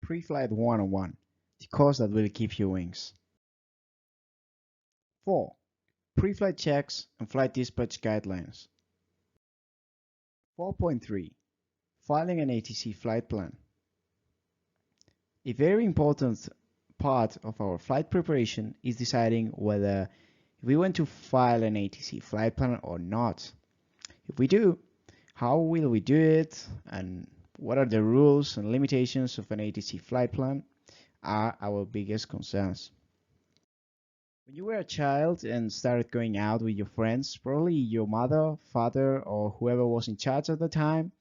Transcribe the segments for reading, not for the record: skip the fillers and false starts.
Pre-Flight 101, the course that will give you wings. 4. Pre-flight checks and flight dispatch guidelines. 4.3. Filing an ATC flight plan. A very important part of our flight preparation is deciding whether we want to file an ATC flight plan or not. If we do, how will we do it, and what are the rules and limitations of an ATC flight plan are our biggest concerns. When you were a child and started going out with your friends, probably your mother, father, or whoever was in charge at the time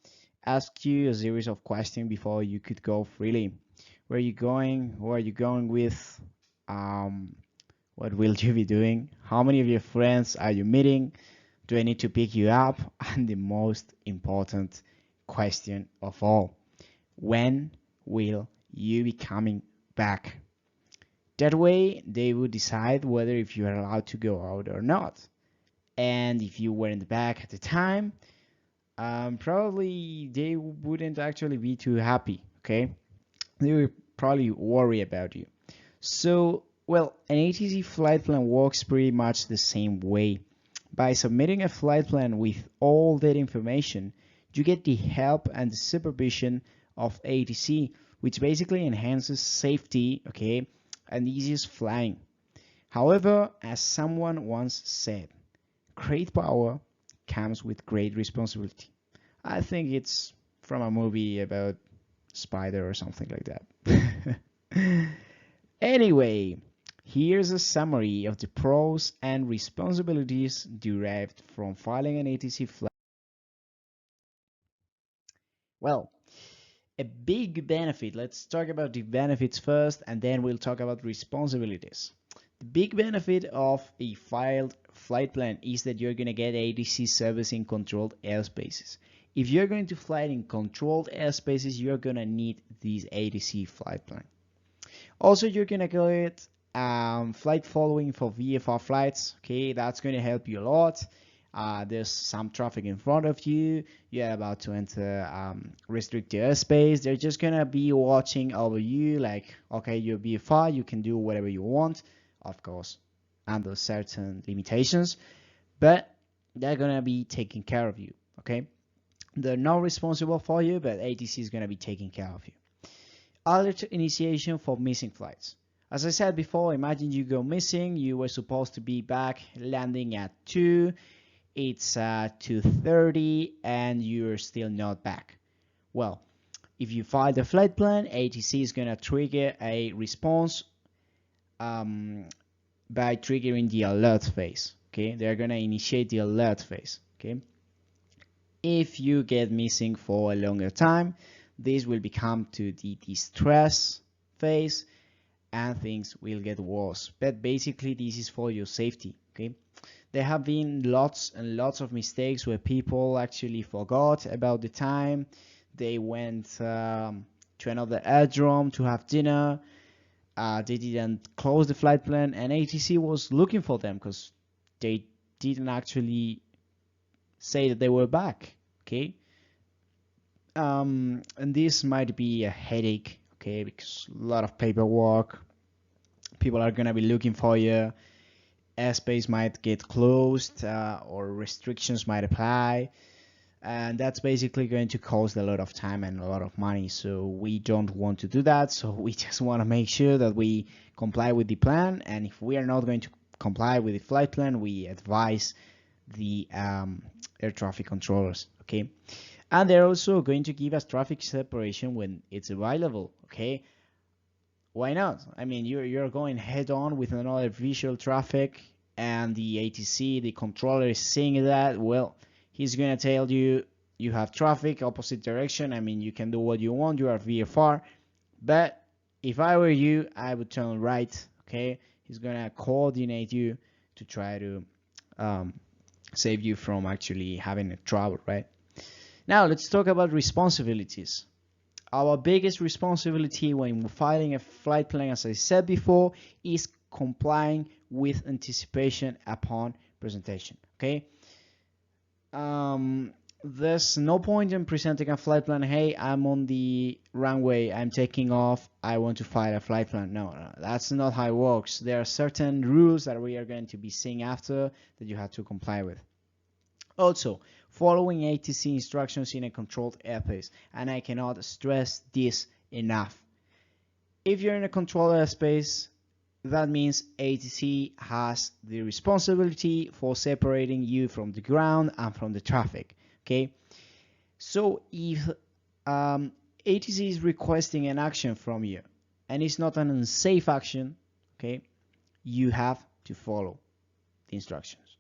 asked you a series of questions before you could go freely. Where are you going? Who are you going with? What will you be doing? How many of your friends are you meeting? Do I need to pick you up? And the most important question of all, when will you be coming back? That way, they would decide whether if you are allowed to go out or not. And if you weren't back at the time, probably they wouldn't actually be too happy, okay? They would probably worry about you. So, well, an ATC flight plan works pretty much the same way. By submitting a flight plan with all that information, you get the help and the supervision of ATC, which basically enhances safety, okay, and easiest flying. However, as someone once said, great power comes with great responsibility. I think it's from a movie about spider or something like that. Anyway, here's a summary of the pros and responsibilities derived from filing an ATC flight. Well, a big benefit. Let's talk about the benefits first, and then we'll talk about responsibilities. The big benefit of a filed flight plan is that you're going to get ATC service in controlled airspaces. If you're going to fly in controlled airspaces, you're going to need this ATC flight plan. Also, you're going to get flight following for VFR flights. Okay, that's going to help you a lot. There's some traffic in front of you. You're about to enter restricted airspace. They're just gonna be watching over you, like, okay, you're VFR, you can do whatever you want, of course, under certain limitations, but they're gonna be taking care of you. Okay, they're not responsible for you, but ATC is gonna be taking care of you. Alert initiation for missing flights. As I said before, imagine you go missing. You were supposed to be back landing at 2. It's 2:30 and you're still not back. Well, if you file the flight plan, ATC is going to trigger a response by triggering the alert phase. Okay, they're going to initiate the alert phase. Okay, if you get missing for a longer time, this will become to the distress phase and things will get worse. But basically, this is for your safety. Okay, there have been lots and lots of mistakes where people actually forgot about the time. They went to another airdrome to have dinner. They didn't close the flight plan, and ATC was looking for them because they didn't actually say that they were back. Okay, and this might be a headache. Okay, because a lot of paperwork. People are gonna be looking for you. Airspace might get closed or restrictions might apply, and that's basically going to cost a lot of time and a lot of money. So we don't want to do that. So we just want to make sure that we comply with the plan, and if we are not going to comply with the flight plan, we advise the air traffic controllers. Okay, and they're also going to give us traffic separation when it's available. Okay, why not? I mean, you're going head on with another visual traffic, and the ATC, the controller, is seeing that. Well, he's gonna tell you you have traffic opposite direction. I mean, you can do what you want. You are VFR, but if I were you, I would turn right. Okay, he's gonna coordinate you to try to save you from actually having a trouble, right? Now let's talk about responsibilities. Our biggest responsibility when filing a flight plan, as I said before, is complying with anticipation upon presentation. Okay, there's no point in presenting a flight plan. Hey, I'm on the runway, I'm taking off, I want to file a flight plan. No, that's not how it works. There are certain rules that we are going to be seeing after that you have to comply with. Also, following ATC instructions in a controlled airspace, and I cannot stress this enough. If you're in a controlled airspace, that means ATC has the responsibility for separating you from the ground and from the traffic. Okay, so if ATC is requesting an action from you and it's not an unsafe action, okay, you have to follow the instructions.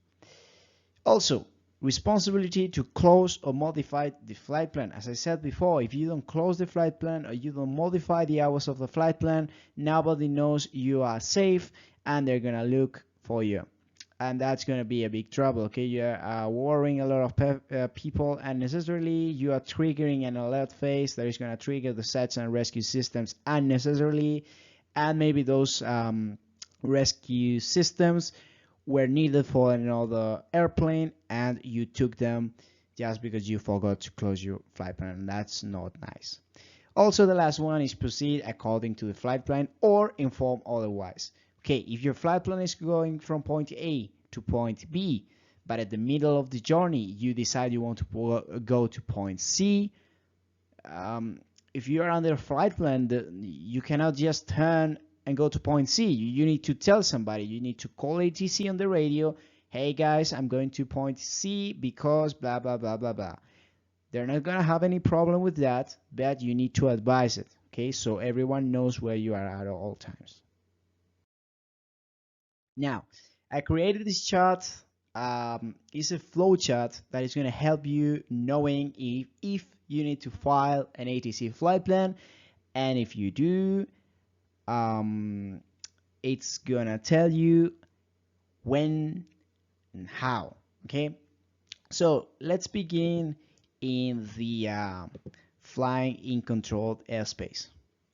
Also, responsibility to close or modify the flight plan. As I said before, if you don't close the flight plan or you don't modify the hours of the flight plan, nobody knows you are safe and they're gonna look for you, and that's going to be a big trouble. Okay, you're worrying a lot of people, and necessarily you are triggering an alert phase that is going to trigger the search and rescue systems unnecessarily, and maybe those rescue systems were needed for another airplane and you took them just because you forgot to close your flight plan, and that's not nice. Also, the last one is proceed according to the flight plan or inform otherwise. Okay, if your flight plan is going from point A to point B, but at the middle of the journey you decide you want to go to point C, if you are under a flight plan, you cannot just turn and go to point C. You need to tell somebody. You need to call ATC on the radio. Hey guys, I'm going to point C because blah blah blah blah blah. They're not gonna have any problem with that, but you need to advise it. Okay, so everyone knows where you are at all times. Now, I created this chart. It's a flow chart that is going to help you knowing if you need to file an ATC flight plan, and if you do, it's going to tell you when and how. Okay, so let's begin in the flying in controlled airspace.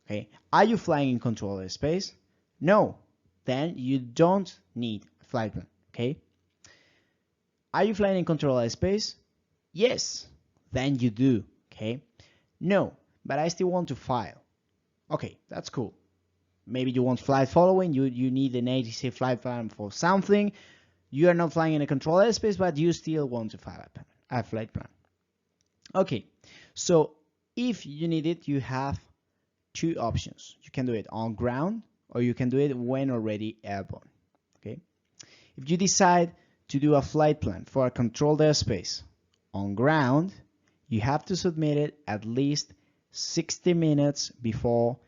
Okay, are you flying in controlled airspace? No, then you don't need a flight plan. Okay, are you flying in controlled airspace? Yes, then you do. Okay, no, but I still want to file. Okay, that's cool. Maybe you want flight following, you need an ATC flight plan for something. You are not flying in a controlled airspace, but you still want to file a flight plan. Okay, so if you need it, you have two options. You can do it on ground, or you can do it when already airborne. Okay, if you decide to do a flight plan for a controlled airspace on ground, you have to submit it at least 60 minutes before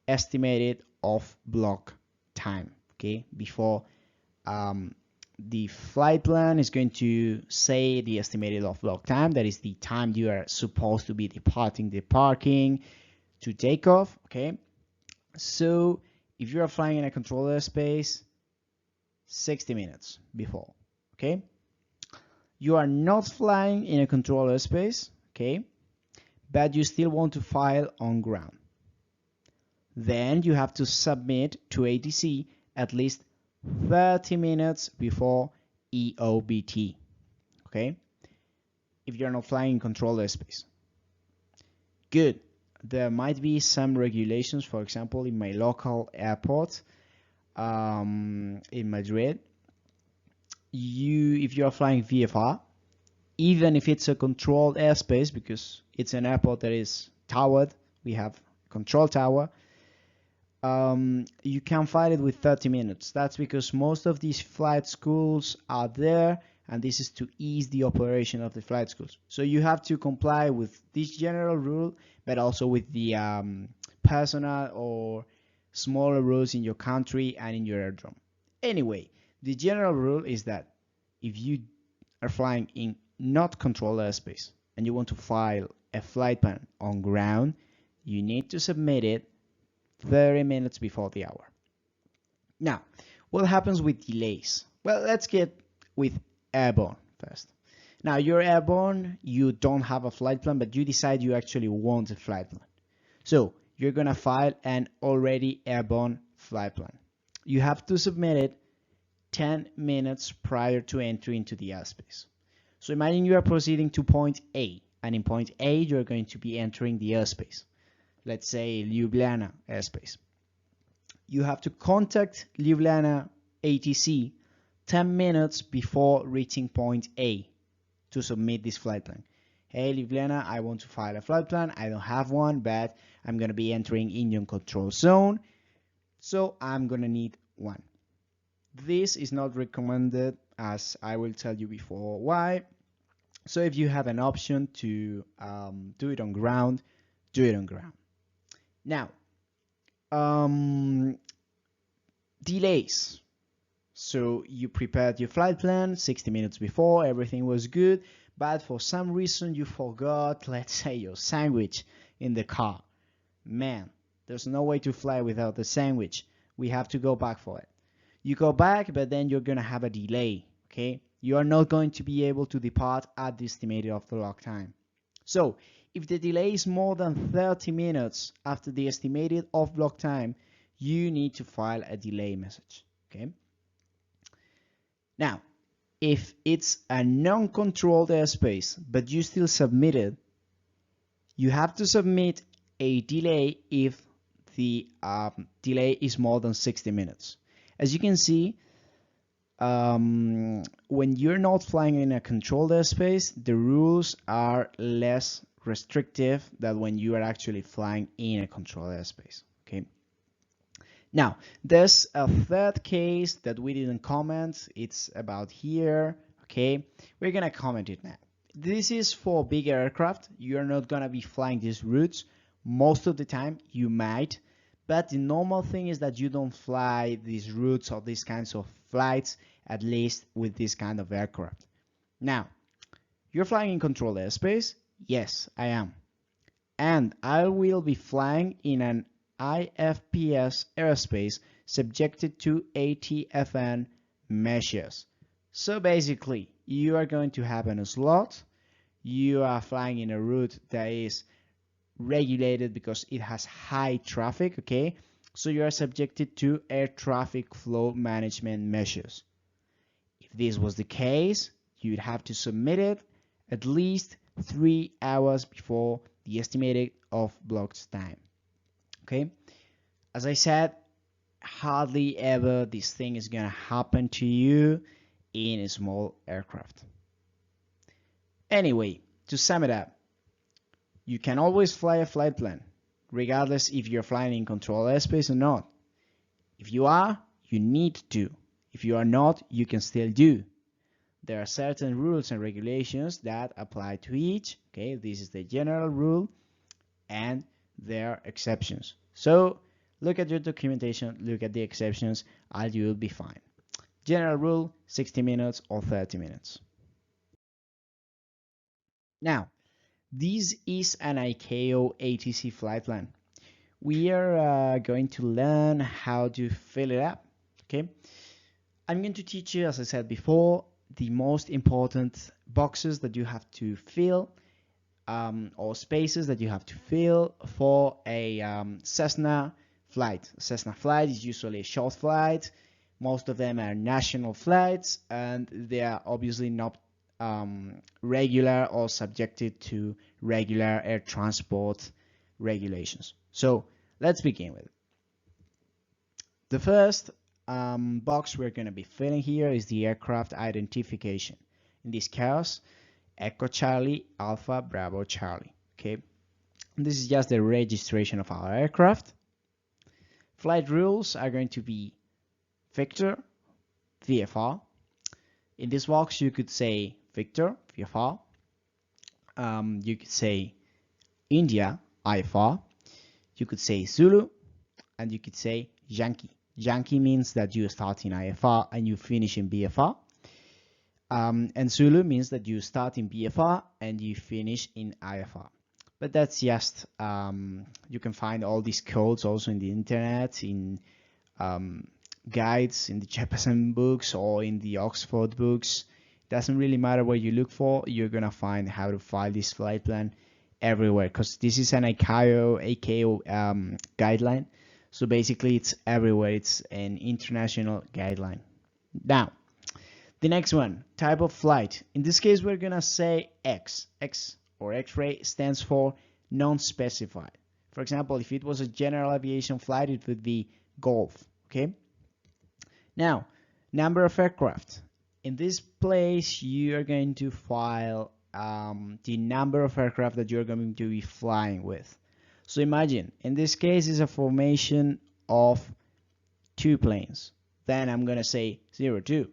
estimated off block time. Okay, before the flight plan is going to say the estimated off block time, that is the time you are supposed to be departing the parking to take off. Okay, so if you are flying in a controlled airspace, 60 minutes before. Okay, you are not flying in a controlled airspace, okay, but you still want to file on ground. Then you have to submit to ATC at least 30 minutes before EOBT. Okay, if you're not flying in controlled airspace. Good. There might be some regulations. For example, in my local airport in Madrid, if you are flying VFR, even if it's a controlled airspace, because it's an airport that is towered, we have control tower, you can file it with 30 minutes. That's because most of these flight schools are there, and this is to ease the operation of the flight schools. So you have to comply with this general rule, but also with the personal or smaller rules in your country and in your airdrome. Anyway, the general rule is that if you are flying in not controlled airspace and you want to file a flight plan on ground, you need to submit it 30 minutes before the hour. Now, what happens with delays? Well, let's get with airborne first. Now, you're airborne, you don't have a flight plan, but you decide you actually want a flight plan. So you're gonna file an already airborne flight plan. You have to submit it 10 minutes prior to entry into the airspace. So imagine you are proceeding to point A, and in point A you're going to be entering the airspace. Let's say Ljubljana airspace. You have to contact Ljubljana ATC 10 minutes before reaching point A to submit this flight plan. Hey Ljubljana, I want to file a flight plan. I don't have one, but I'm going to be entering Indian control zone, so I'm going to need one. This is not recommended, as I will tell you before why. So if you have an option to do it on ground, do it on ground. Now, delays. So you prepared your flight plan 60 minutes before, everything was good, but for some reason you forgot, let's say, your sandwich in the car. Man, there's no way to fly without the sandwich. We have to go back for it. You go back, but then you're gonna have a delay, okay? You are not going to be able to depart at the estimated off-the-clock time. So if the delay is more than 30 minutes after the estimated off-block time, you need to file a delay message, okay? Now, if it's a non-controlled airspace, but you still submit it, you have to submit a delay if the delay is more than 60 minutes. As you can see, when you're not flying in a controlled airspace, the rules are less restrictive than when you are actually flying in a controlled airspace, okay? Now, there's a third case that we didn't comment. It's about here, okay? We're gonna comment it now. This is for bigger aircraft. You're not gonna be flying these routes. Most of the time, you might, but the normal thing is that you don't fly these routes or these kinds of flights, at least with this kind of aircraft. Now, you're flying in controlled airspace? Yes, I am. And I will be flying in an IFPS airspace subjected to ATFN measures. So basically, you are going to have a slot. You are flying in a route that is regulated because it has high traffic, okay? So you are subjected to air traffic flow management measures. If this was the case, you'd have to submit it at least 3 hours before the estimated off-blocked time. Okay, as I said, hardly ever this thing is gonna happen to you in a small aircraft. Anyway, to sum it up, you can always fly a flight plan, regardless if you're flying in controlled airspace or not. If you are, you need to. If you are not, you can still do. There are certain rules and regulations that apply to each. Okay, this is the general rule, and there are exceptions. So look at your documentation, look at the exceptions, and you will be fine. General rule, 60 minutes or 30 minutes. Now, this is an ICAO ATC flight plan. We are going to learn how to fill it up, okay? I'm going to teach you, as I said before, the most important boxes that you have to fill or spaces that you have to fill for a Cessna flight. A Cessna flight is usually a short flight. Most of them are national flights, and they are obviously not regular or subjected to regular air transport regulations. So let's begin with it. The first box we're going to be filling here is the aircraft identification. In this case, Echo Charlie, Alpha, Bravo, Charlie. Okay, this is just the registration of our aircraft. Flight rules are going to be Victor, VFR. In this box, you could say Victor, VFR. You could say India, IFR. You could say Zulu, and you could say Yankee. Yankee means that you start in IFR and you finish in BFR. And Zulu means that you start in BFR and you finish in IFR. But that's just, you can find all these codes also in the internet, in guides, in the Jefferson books or in the Oxford books. Doesn't really matter what you look for, you're gonna find how to file this flight plan everywhere, because this is an ICAO guideline. So basically it's everywhere, it's an international guideline. Now, The next one, type of flight. In this case, we're gonna say X. X or X-ray stands for non-specified. For example, if it was a general aviation flight, it would be Golf. Okay. Now, number of aircraft. In this place, you are going to file the number of aircraft that you're going to be flying with. So imagine, in this case, is a formation of 2 planes. Then I'm gonna say 0, 2.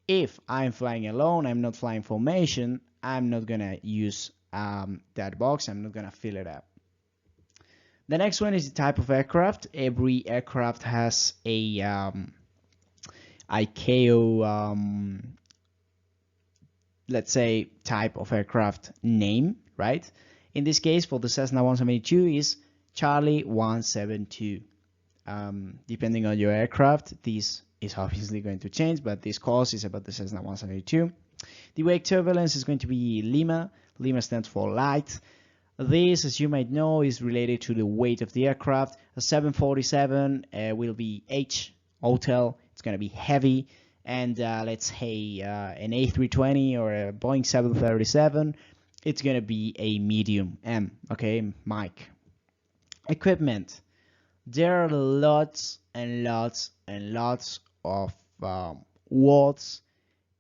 If I'm flying alone, I'm not flying formation, I'm not gonna use that box, I'm not gonna fill it up. The next one is the type of aircraft. Every aircraft has a ICAO, let's say, type of aircraft name, right? In this case, for the Cessna 172 is Charlie 172. Depending on your aircraft, this is obviously going to change, but this course is about the Cessna 172. The wake turbulence is going to be Lima. Lima stands for light. This, as you might know, is related to the weight of the aircraft. A 747 will be H, hotel. It's going to be heavy. And let's say an A320 or a Boeing 737, it's going to be a medium, M, okay, Mike. Equipment. There are lots and lots and lots of words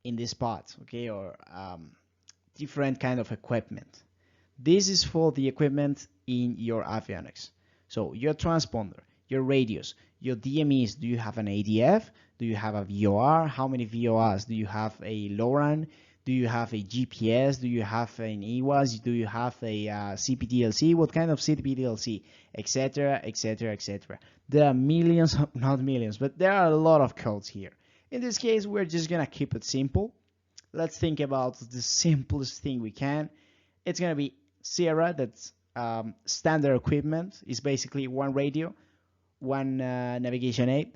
in this part, okay, or different kind of equipment. This is for the equipment in your avionics. So your transponder, your radios, your DMEs. Do you have an ADF? Do you have a VOR? How many VORs? Do you have a LORAN? Do you have a GPS? Do you have an EWAS? Do you have a CPDLC? What kind of CPDLC? Etc, etc, etc. There are millions, not millions, but there are a lot of codes here. In this case, we're just gonna keep it simple. Let's think about the simplest thing we can. It's gonna be Sierra, that's standard equipment. Is basically one radio, one navigation aid,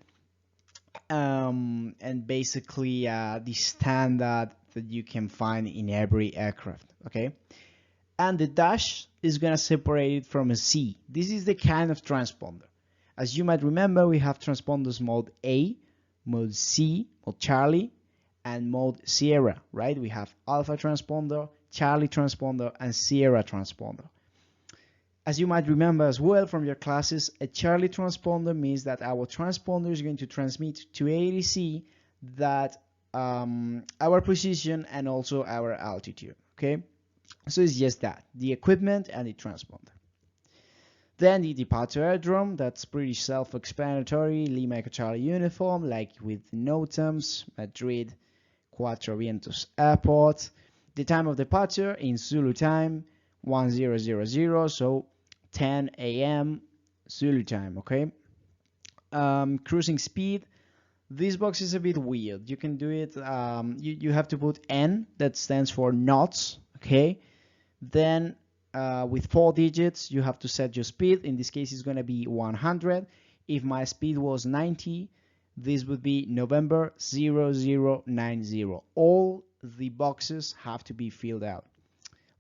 and basically the standard that you can find in every aircraft, okay? And the dash is gonna separate it from a C. This is the kind of transponder. As you might remember, we have transponders mode A, mode C, mode Charlie, and mode Sierra, right? We have Alpha transponder, Charlie transponder, and Sierra transponder. As you might remember as well from your classes, a Charlie transponder means that our transponder is going to transmit to ATC that our position and also our altitude, okay? So it's just that, the equipment and the transponder. Then the departure aerodrome, that's pretty self-explanatory. Lima Echo Charlie uniform, like with NOTAMS, Madrid, Cuatro Vientos Airport. The time of departure in Zulu time, 1000, so 10 a.m. Zulu time, okay? Cruising speed, this box is a bit weird. You can do it, you have to put N, that stands for knots, okay? Then with 4 digits, you have to set your speed. In this case, it's going to be 100. If my speed was 90, this would be November 0090. All the boxes have to be filled out.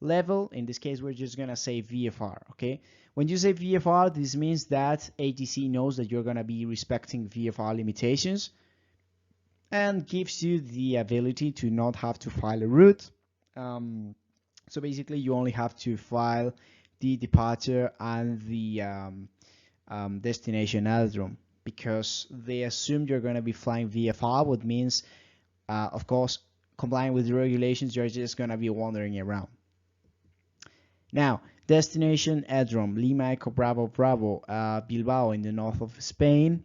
Level, in this case, we're just going to say VFR, okay? When you say VFR, this means that ATC knows that you're going to be respecting VFR limitations and gives you the ability to not have to file a route. So basically, you only have to file the departure and the destination aerodrome, because they assume you're going to be flying VFR, which means, of course, complying with the regulations, you're just going to be wandering around. Now, destination aerodrome, Lima Echo Bravo Bravo, Bilbao in the north of Spain.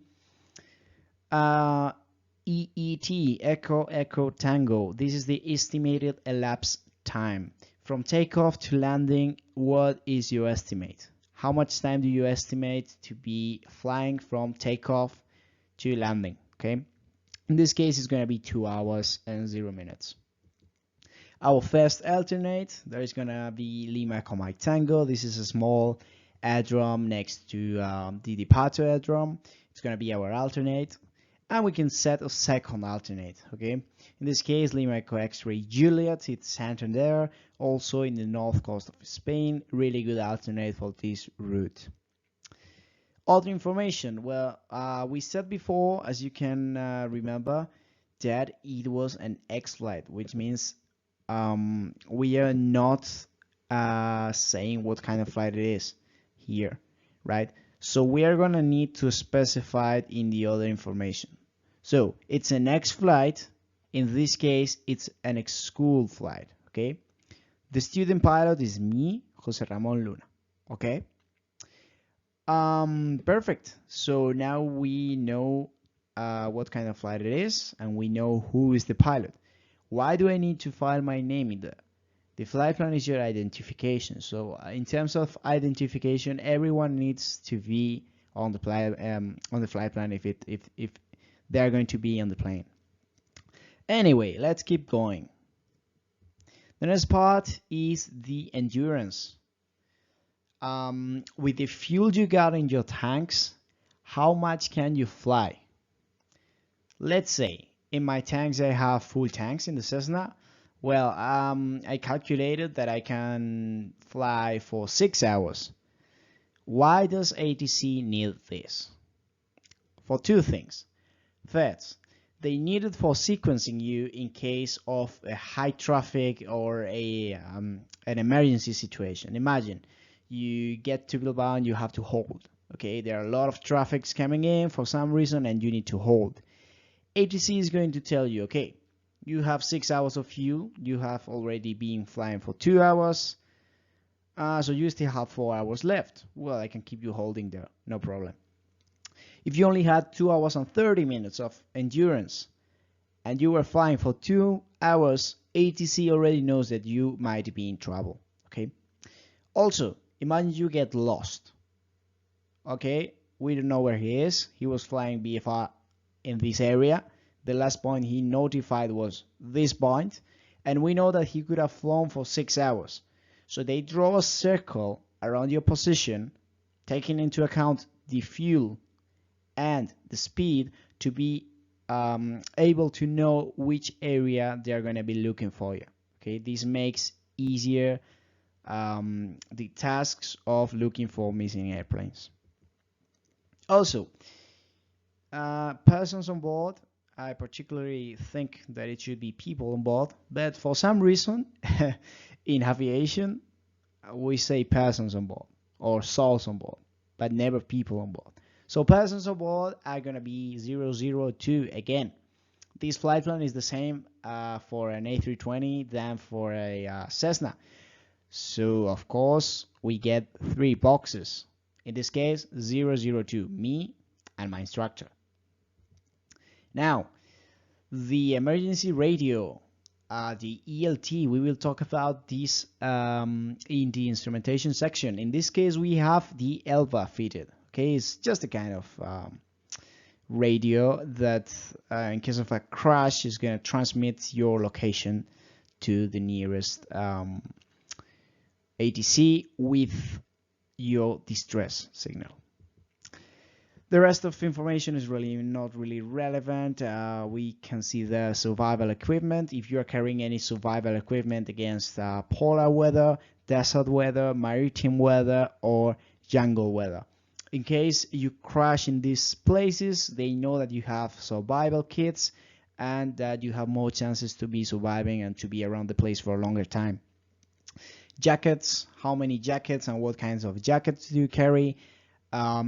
EET, Echo Echo Tango, this is the estimated elapsed time. From takeoff to landing, what is your estimate? How much time do you estimate to be flying from takeoff to landing, okay? In this case, it's going to be 2 hours and 0 minutes. Our first alternate, there is going to be Lima Echo Mike Tango. This is a small aerodrome next to the departure aerodrome. It's going to be our alternate. And we can set a second alternate, okay? In this case, Lima Echo X-Ray Juliet, it's Santander, also in the north coast of Spain. Really good alternate for this route. Other information, well, we said before, as you can remember, that it was an X flight, which means we are not saying what kind of flight it is here, right? So we are gonna need to specify it in the other information. So it's an X flight. In this case, it's an school flight, okay? The student pilot is me, Jose Ramon Luna, okay? Perfect. So now we know what kind of flight it is, and we know who is the pilot. Why do I need to file my name in there? The flight plan is your identification. So in terms of identification, everyone needs to be on the flight plan if they're going to be on the plane. Anyway, let's keep going. The next part is the endurance. With the fuel you got in your tanks, how much can you fly? Let's say in my tanks I have full tanks in the Cessna. Well, I calculated that I can fly for 6 hours. Why does ATC need this? For two things. First, they need it for sequencing you in case of a high traffic or an emergency situation. Imagine you get to Bilbao and you have to hold. Okay, there are a lot of traffics coming in for some reason and you need to hold. ATC is going to tell you, okay, you have 6 hours of fuel, you have already been flying for 2 hours, so you still have 4 hours left. Well, I can keep you holding there, no problem. If you only had 2 hours and 30 minutes of endurance and you were flying for 2 hours, ATC already knows that you might be in trouble, okay? Also, imagine you get lost, okay? We don't know where he is. He was flying BFR in this area. The last point he notified was this point, and we know that he could have flown for 6 hours. So they draw a circle around your position, taking into account the fuel and the speed to be able to know which area they are going to be looking for you. Okay, this makes easier the tasks of looking for missing airplanes. Also, persons on board, I particularly think that it should be people on board, but for some reason in aviation we say persons on board or souls on board, but never people on board. So persons on board are going to be 002. Again, this flight plan is the same for an A320 than for a Cessna. So of course we get 3 boxes. In this case, 002, me and my instructor. Now, the emergency radio, the ELT, we will talk about this in the instrumentation section. In this case, we have the ELVA fitted. Okay, it's just a kind of radio that in case of a crash is going to transmit your location to the nearest ATC with your distress signal. The rest of information is really not really relevant. We can see the survival equipment. If you are carrying any survival equipment against polar weather, desert weather, maritime weather, or jungle weather. In case you crash in these places, they know that you have survival kits and that you have more chances to be surviving and to be around the place for a longer time. Jackets, how many jackets and what kinds of jackets do you carry?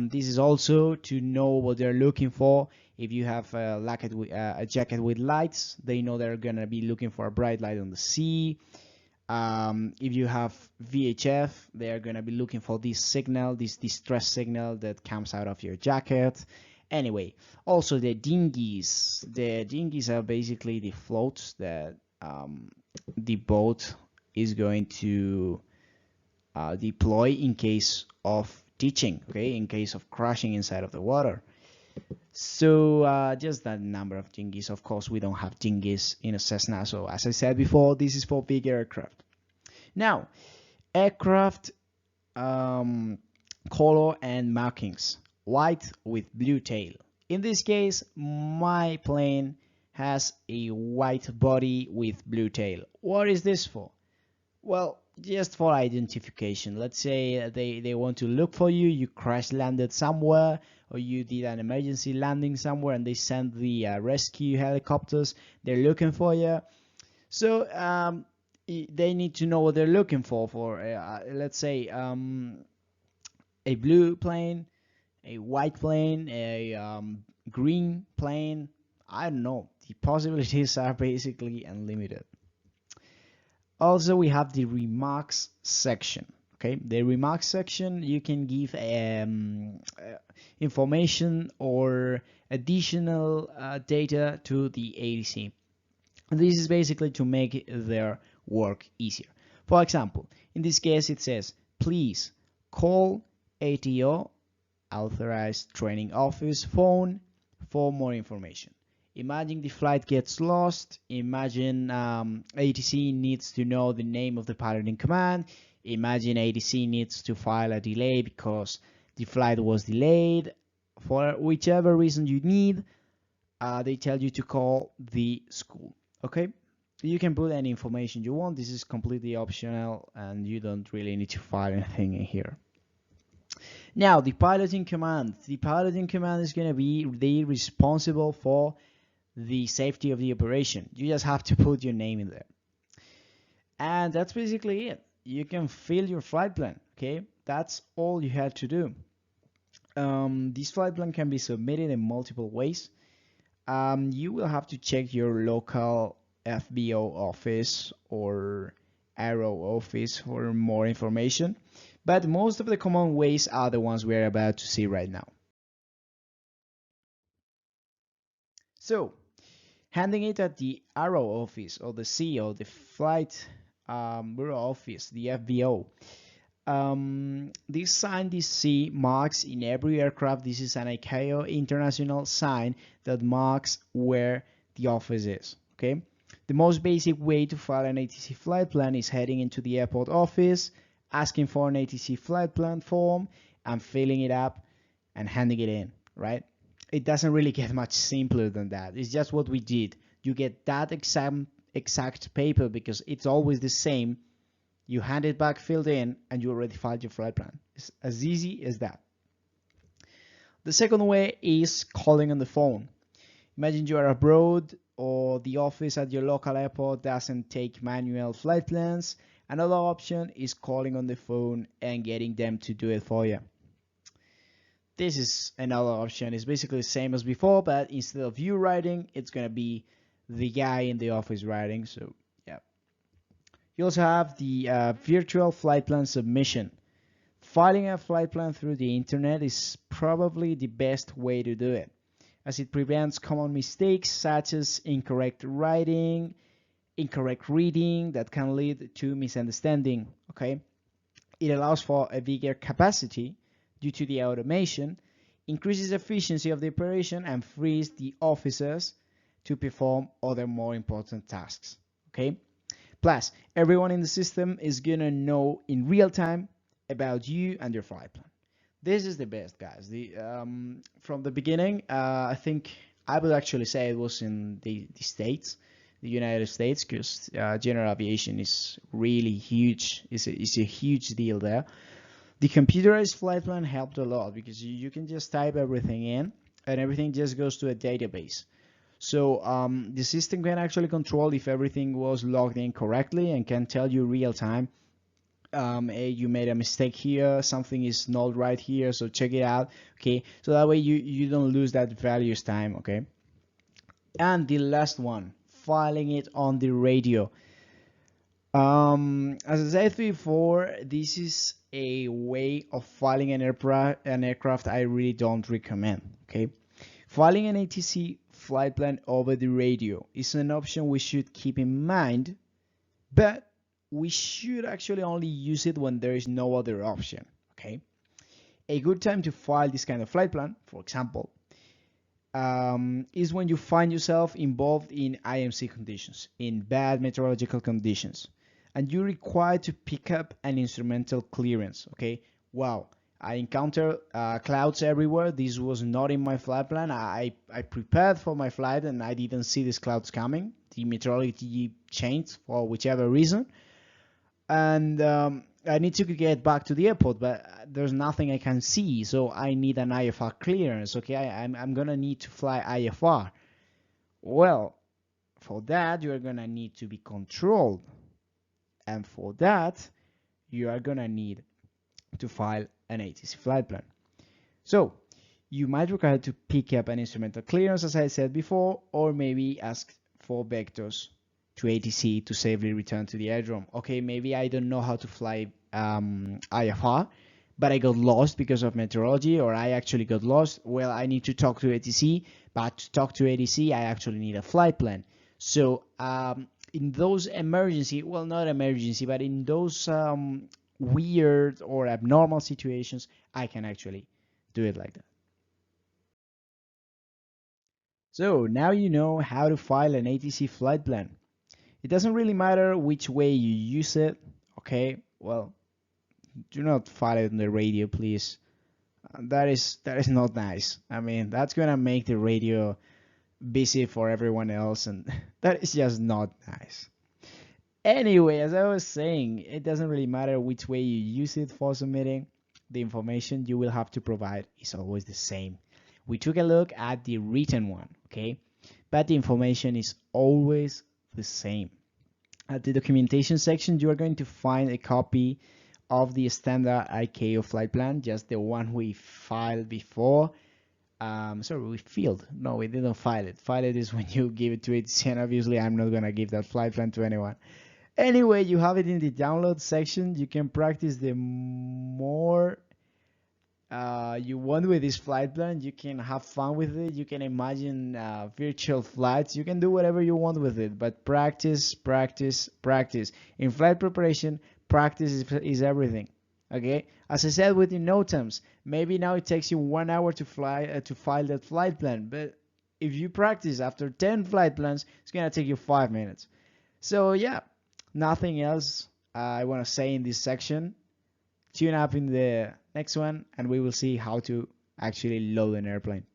This is also to know what they're looking for. If you have a jacket with lights, they know they're going to be looking for a bright light on the sea. If you have VHF, they're going to be looking for this signal, this distress signal that comes out of your jacket. Anyway, also the dinghies. The dinghies are basically the floats that the boat is going to deploy in case of teaching, okay, in case of crashing inside of the water. So just that number of dinghies. Of course, we don't have dinghies in a Cessna. So as I said before, this is for big aircraft. Now, aircraft color and markings. White with blue tail. In this case, my plane has a white body with blue tail. What is this for? Well, just for identification. Let's say they want to look for you, you crash landed somewhere, or you did an emergency landing somewhere and they send the rescue helicopters, they're looking for you. So they need to know what they're looking for let's say a blue plane, a white plane, a green plane. I don't know. The possibilities are basically unlimited. Also, we have the remarks section. Okay, the remarks section, you can give information or additional data to the ATC. This is basically to make their work easier. For example, in this case it says, please call ATO, Authorized Training Office phone, for more information. Imagine the flight gets lost. Imagine ATC needs to know the name of the pilot in command. Imagine ATC needs to file a delay because the flight was delayed. For whichever reason you need, they tell you to call the school. Okay, you can put any information you want. This is completely optional and you don't really need to file anything in here. Now, the pilot in command. The pilot in command is going to be the responsible for the safety of the operation. You just have to put your name in there. And that's basically it. You can fill your flight plan. Okay, that's all you have to do. This flight plan can be submitted in multiple ways. You will have to check your local FBO office or ARO office for more information, but most of the common ways are the ones we're about to see right now. So, handing it at the ARO office or the CO, the Flight Bureau office, the FBO. This sign, this C, marks in every aircraft. This is an ICAO international sign that marks where the office is. Okay, the most basic way to file an ATC flight plan is heading into the airport office, asking for an ATC flight plan form, and filling it up and handing it in. Right? It doesn't really get much simpler than that. It's just what we did. You get that exact paper because it's always the same. You hand it back filled in and you already filed your flight plan. It's as easy as that. The second way is calling on the phone. Imagine you are abroad or the office at your local airport doesn't take manual flight plans. Another option is calling on the phone and getting them to do it for you. This is another option. It's basically the same as before, but instead of you writing, it's going to be the guy in the office writing. So yeah. You also have the virtual flight plan submission. Filing a flight plan through the internet is probably the best way to do it, as it prevents common mistakes such as incorrect writing, incorrect reading that can lead to misunderstanding. Okay, it allows for a bigger capacity due to the automation, increases efficiency of the operation, and frees the officers to perform other more important tasks. Okay. Plus, everyone in the system is going to know in real time about you and your flight plan. This is the best, guys. From the beginning, I think I would actually say it was in the States, the United States, because general aviation is really huge. It's a huge deal there. The computerized flight plan helped a lot because you can just type everything in and everything just goes to a database. So the system can actually control if everything was logged in correctly and can tell you real time, hey, you made a mistake here, something is not right here, so check it out. Okay, so that way you don't lose that valuable time. Okay, and the last one, filing it on the radio. As I said before, this is a way of filing an aircraft I really don't recommend. Okay, filing an ATC flight plan over the radio is an option we should keep in mind, but we should actually only use it when there is no other option. Okay, a good time to file this kind of flight plan, for example, is when you find yourself involved in IMC conditions, in bad meteorological conditions, and you're required to pick up an instrumental clearance. Okay, wow, I encountered clouds everywhere. This was not in my flight plan. I prepared for my flight and I didn't see these clouds coming. The meteorology changed for whichever reason. and I need to get back to the airport, but there's nothing I can see, so I need an Ifr clearance. Okay, I'm gonna need to fly Ifr. Well, for that you are gonna need to be controlled, and for that you are gonna need to file an ATC flight plan. So you might require to pick up an instrumental clearance, as I said before, or maybe ask for vectors to ATC to safely return to the aerodrome. Okay, maybe I don't know how to fly IFR, but I got lost because of meteorology, or I actually got lost. Well, I need to talk to ATC, but to talk to ATC, I actually need a flight plan. So in those emergency, well, not emergency, but in those weird or abnormal situations, I can actually do it like that. So now you know how to file an ATC flight plan. It doesn't really matter which way you use it, okay? Well, do not file it on the radio, please. That is not nice. I mean, that's gonna make the radio busy for everyone else, and that is just not nice. Anyway, as I was saying, it doesn't really matter which way you use it for submitting. The information you will have to provide is always the same. We took a look at the written one, okay? But the information is always the same. At the documentation section, you are going to find a copy of the standard ICAO flight plan, just the one we filed before. Sorry, we filled. No, we didn't file it. File it is when you give it to ATC, and obviously I'm not gonna give that flight plan to anyone. Anyway, you have it in the download section. You can practice the more you want with this flight plan. You can have fun with it. You can imagine virtual flights. You can do whatever you want with it, but practice, practice, practice. In flight preparation, practice is everything. Okay, as I said with the NOTAMS, maybe now it takes you 1 hour to file that flight plan, but if you practice after 10 flight plans, it's gonna take you 5 minutes. So yeah, nothing else I want to say in this section. Tune up in the next one, and we will see how to actually load an airplane.